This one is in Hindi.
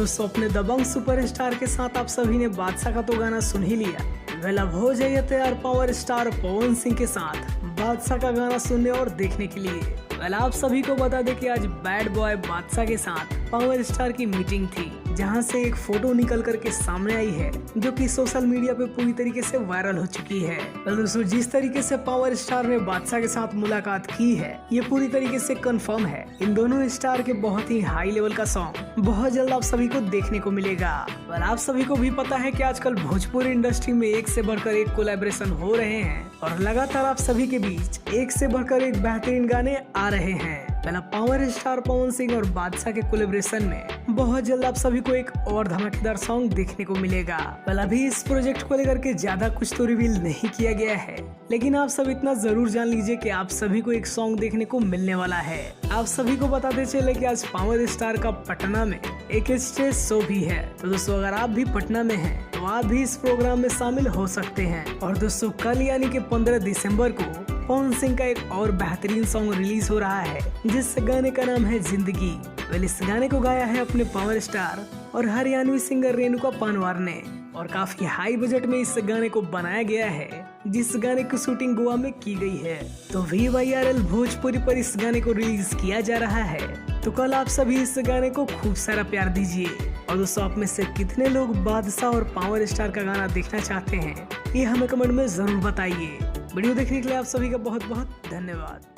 दोस्तों अपने दबंग सुपरस्टार के साथ आप सभी ने बादशाह का तो गाना सुन ही लिया। वेल अब हो जाइए तैयार पावर स्टार पवन सिंह के साथ बादशाह का गाना सुनने और देखने के लिए। वेल आप सभी को बता दें कि आज बैड बॉय बादशाह के साथ पावर स्टार की मीटिंग थी, जहां से एक फोटो निकल करके सामने आई है जो कि सोशल मीडिया पे पूरी तरीके से वायरल हो चुकी है। दोस्तों जिस तरीके से पावर स्टार ने बादशाह के साथ मुलाकात की है ये पूरी तरीके से कंफर्म है। इन दोनों स्टार के बहुत ही हाई लेवल का सॉन्ग बहुत जल्द आप सभी को देखने को मिलेगा। और आप सभी को भी पता है कि आजकल भोजपुरी इंडस्ट्री में एक से बढ़कर एक कोलैबोरेशन हो रहे हैं और लगातार आप सभी के बीच एक से बढ़कर एक बेहतरीन गाने आ रहे हैं। पहला पावर स्टार पवन सिंह और बादशाह के कोलैबोरेशन में बहुत जल्द आप सभी को एक और धमाकेदार सॉन्ग देखने को मिलेगा। वेल अभी इस प्रोजेक्ट को लेकर के ज्यादा कुछ तो रिवील नहीं किया गया है, लेकिन आप सब इतना जरूर जान लीजिए कि आप सभी को एक सॉन्ग देखने को मिलने वाला है। आप सभी को बताते चले कि आज पावर स्टार का पटना में एक स्टेज शो भी है। तो दोस्तों अगर आप भी पटना में हैं तो आप भी इस प्रोग्राम में शामिल हो सकते हैं। और दोस्तों कल यानी कि 15 दिसंबर को पवन सिंह का एक और बेहतरीन सॉन्ग रिलीज हो रहा है जिस गाने का नाम है जिंदगी। वेल इस गाने को गाया है अपने पावर स्टार और हरियाणवी सिंगर रेणुका पानवार ने और काफी हाई बजट में इस गाने को बनाया गया है, जिस गाने की शूटिंग गोवा में की गई है। तो VYRL भोजपुरी पर इस गाने को रिलीज किया जा रहा है। तो कल आप सभी इस गाने को खूब सारा प्यार दीजिए। और दोस्तों आप में से कितने लोग बादशाह और पावर स्टार का गाना देखना चाहते हैं ये हमें कमेंट में जरूर बताइए। वीडियो देखने के लिए आप सभी का बहुत बहुत धन्यवाद।